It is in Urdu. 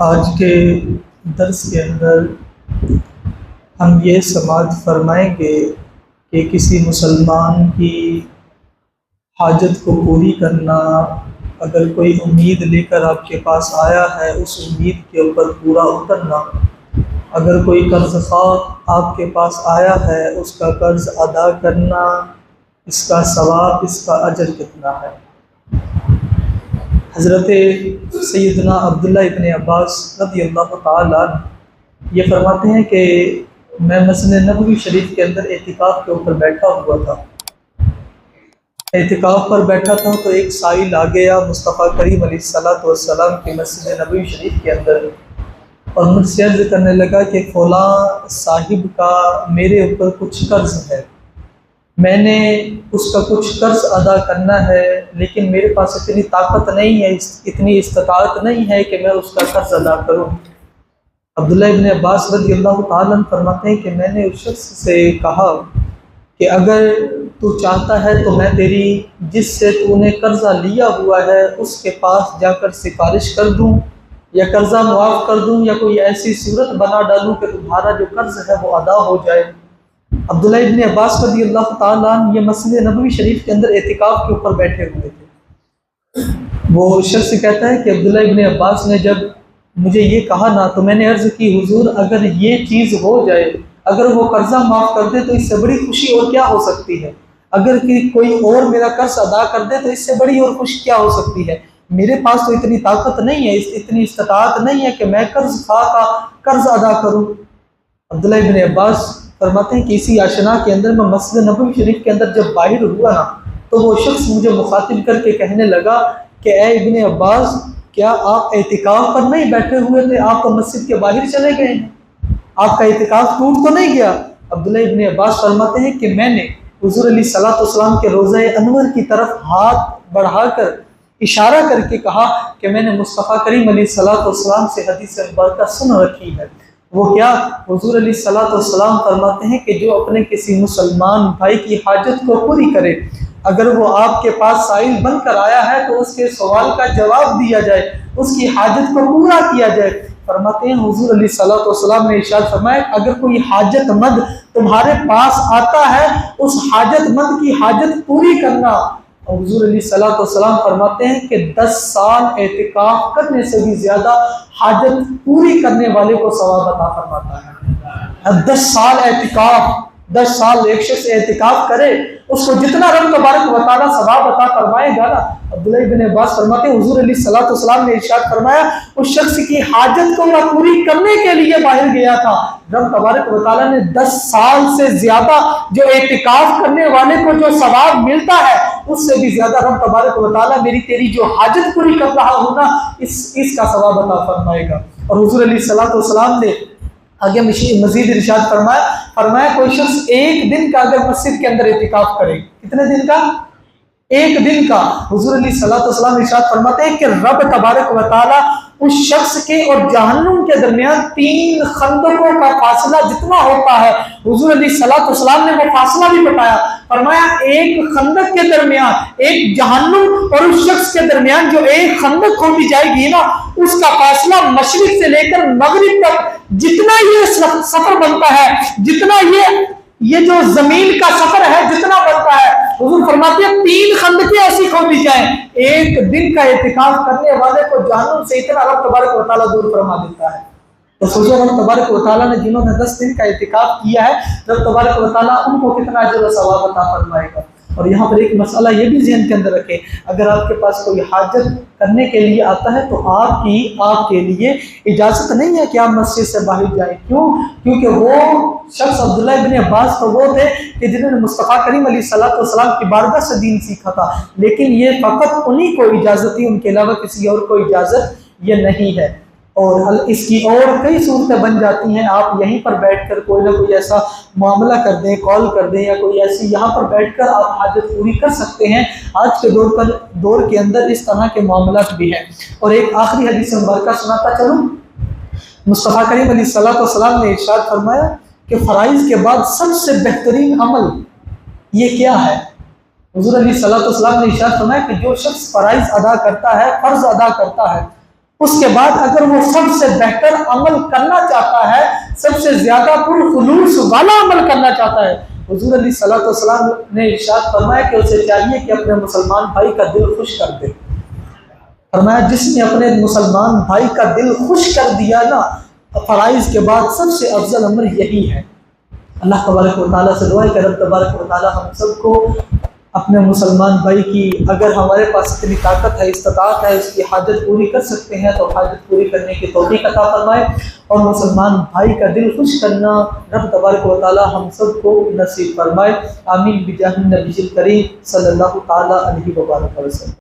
آج کے درس کے اندر ہم یہ سماعت فرمائیں گے کہ کسی مسلمان کی حاجت کو پوری کرنا، اگر کوئی امید لے کر آپ کے پاس آیا ہے اس امید کے اوپر پورا اترنا، اگر کوئی قرض خواہ آپ کے پاس آیا ہے اس کا قرض ادا کرنا، اس کا ثواب، اس کا اجر کتنا ہے۔ حضرت سیدنا عبداللہ ابن عباس رضی اللہ تعالیٰ عنہ یہ فرماتے ہیں کہ میں مسجد نبوی شریف کے اندر اعتکاف کے اوپر بیٹھا ہوا تھا، اعتکاف پر بیٹھا تھا تو ایک سائل آ گیا مصطفیٰ کریم علیہ السلام کی مسجد نبوی شریف کے اندر، اور مجھ سے عرض کرنے لگا کہ فلاں صاحب کا میرے اوپر کچھ قرض ہے، میں نے اس کا کچھ قرض ادا کرنا ہے، لیکن میرے پاس اتنی طاقت نہیں ہے، اتنی استطاعت نہیں ہے کہ میں اس کا قرض ادا کروں۔ عبداللہ ابن عباس رضی اللہ تعالیٰ عنہ فرماتے ہیں کہ میں نے اس شخص سے کہا کہ اگر تو چاہتا ہے تو میں تیری جس سے تو نے قرضہ لیا ہوا ہے اس کے پاس جا کر سفارش کر دوں یا قرضہ معاف کر دوں یا کوئی ایسی صورت بنا ڈالوں کہ تمہارا جو قرض ہے وہ ادا ہو جائے۔ عبداللہ ابن عباس رضی اللہ تعالیٰ عنہ یہ مسجد نبوی شریف کے اندر اعتکاف کے اوپر بیٹھے ہوئے تھے۔ وہ شخص کہتا ہے کہ عبداللہ ابن عباس نے جب مجھے یہ کہا نا تو میں نے عرض کی حضور اگر یہ چیز ہو جائے، اگر وہ قرضہ معاف کر دے تو اس سے بڑی خوشی اور کیا ہو سکتی ہے، اگر کہ کوئی اور میرا قرض ادا کر دے تو اس سے بڑی اور خوشی کیا ہو سکتی ہے۔ میرے پاس تو اتنی طاقت نہیں ہے، اتنی استطاعت نہیں ہے کہ میں قرض خواہ کا قرض ادا کروں۔ عبداللہ ابن عباس فرماتے ہیں کہ اسی آشنا کے اندر میں مسجد نبوی شریف کے اندر جب باہر ہوا نا تو وہ شخص مجھے مخاطب کر کے کہنے لگا کہ اے ابن عباس، کیا آپ اعتکاف پر نہیں بیٹھے ہوئے تھے، آپ تو مسجد کے باہر چلے گئے ہیں، آپ کا اعتکاف ٹوٹ تو نہیں گیا؟ عبداللہ ابن عباس فرماتے ہیں کہ میں نے حضور علیہ الصلوۃ والسلام کے روضہ انور کی طرف ہاتھ بڑھا کر اشارہ کر کے کہا کہ میں نے مصطفیٰ کریم علیہ الصلوۃ والسلام سے حدیث مبارکہ سن رکھی ہے۔ وہ کیا؟ حضور علیہ الصلوۃ والسلام فرماتے ہیں کہ جو اپنے کسی مسلمان بھائی کی حاجت کو پوری کرے، اگر وہ آپ کے پاس سائل بن کر آیا ہے تو اس کے سوال کا جواب دیا جائے، اس کی حاجت کو پورا کیا جائے۔ فرماتے ہیں حضور علیہ الصلوۃ والسلام نے ارشاد فرمایا اگر کوئی حاجت مند تمہارے پاس آتا ہے اس حاجت مند کی حاجت پوری کرنا۔ حضور علیہ الصلوۃ والسلام فرماتے ہیں کہ 10 سال اعتکاف کرنے سے بھی زیادہ حاجت پوری کرنے والے کو ثواب عطا فرماتا ہے۔ 10 سال اعتکاف، 10 سال ایک شخص اعتکاف کرے اس کو جتنا رب تبارک و تعالیٰ ثواب عطا فرمائے گا نا۔ عبداللہ ابن عباس فرماتے ہیں حضور علیہ الصلوۃ والسلام نے ارشاد فرمایا اس شخص کی حاجت کو میں پوری کرنے کے لیے باہر گیا تھا، رب تبارک و تعالیٰ نے 10 سال سے زیادہ جو اعتکاف کرنے والے کو جو ثواب ملتا ہے اس سے بھی زیادہ رب تبارک و تعالیٰ میری تیری جو حاجت پوری کر رہا ہوں نا اس کا ثواب عطا فرمائے گا۔ اور حضور علیہ الصلوۃ والسلام نے آگے مزید ارشاد فرمایا کوئی شخص ایک دن کا اگر مسجد کے اندر اعتکاف کرے، کتنے دن کا؟ ایک دن کا، حضور علیہ الصلوۃ والسلام ارشاد فرماتے ہیں کہ رب تبارک و تعالیٰ اس شخص کے اور جہنم کے درمیان 3 خندقوں کا فاصلہ جتنا ہوتا ہے، حضور علیہ الصلوۃ والسلام نے وہ فاصلہ بھی بتایا، فرمایا ایک خندق کے درمیان، ایک جہنم اور اس شخص کے درمیان جو ایک خندق کھودی جائے گی نا اس کا فاصلہ مشرق سے لے کر مغرب تک جتنا یہ سفر بنتا ہے، جتنا یہ جو زمین کا سفر ہے جتنا بنتا ہے، حضور فرماتے ہیں 3 خندقیں ایسی کھودی جائیں، ایک دن کا اعتکاف کرنے والے کو جہنم سے اتنا رب تبارک و تعالیٰ دور فرما دیتا ہے۔ تو سوچو رب تبارک و تعالیٰ نے جنہوں نے 10 دن کا اعتکاف کیا ہے رب تبارک و تعالیٰ ان کو کتنا اجر و ثواب عطا فرمائے گا۔ اور یہاں پر ایک مسئلہ یہ بھی ذہن کے اندر رکھیں، اگر آپ کے پاس کوئی حاجت کرنے کے لیے آتا ہے تو آپ کے لیے اجازت نہیں ہے کہ آپ مسجد سے باہر جائیں۔ کیوں؟ کیونکہ وہ شخص عبداللہ ابن عباس تو وہ تھے کہ جنہوں نے مصطفیٰ کریم علیہ الصلوۃ والسلام کی بارگاہ سے دین سیکھا تھا، لیکن یہ فقط انہی کو اجازت تھی، ان کے علاوہ کسی اور کو اجازت یہ نہیں ہے۔ اور اس کی اور کئی صورتیں بن جاتی ہیں، آپ یہیں پر بیٹھ کر کوئی نہ کوئی ایسا معاملہ کر دیں، کال کر دیں یا کوئی ایسی یہاں پر بیٹھ کر آپ حاجت پوری کر سکتے ہیں۔ آج کے دور کے اندر اس طرح کے معاملات بھی ہیں۔ اور ایک آخری حدیث مبارکہ سناتا چلوں، مصطفیٰ کریم علیہ الصلوۃ والسلام نے ارشاد فرمایا کہ فرائض کے بعد سب سے بہترین عمل یہ کیا ہے؟ حضور علیہ الصلوۃ والسلام نے ارشاد فرمایا کہ جو شخص فرائض ادا کرتا ہے، فرض ادا کرتا ہے، اس کے بعد اگر وہ سب سے بہتر عمل کرنا چاہتا ہے، سب سے زیادہ پرخلوص والا عمل کرنا چاہتا ہے، حضور علیہ الصلوۃ والسلام نے ارشاد فرمایا کہ اسے چاہیے کہ اپنے مسلمان بھائی کا دل خوش کر دے۔ فرمایا جس نے اپنے مسلمان بھائی کا دل خوش کر دیا نا، فرائض کے بعد سب سے افضل عمل یہی ہے۔ اللہ تبارک و تعالیٰ سے دعا ہے کہ رب تبارک و تعالیٰ ہم سب کو اپنے مسلمان بھائی کی، اگر ہمارے پاس اتنی طاقت ہے، استطاعت ہے، اس کی حاجت پوری کر سکتے ہیں تو حاجت پوری کرنے کی توفیق عطا فرمائے، اور مسلمان بھائی کا دل خوش کرنا رب تبارک و تعالیٰ ہم سب کو نصیب فرمائے۔ آمین بجاہ النبی الکریم صلی اللہ تعالیٰ علیہ وسلم۔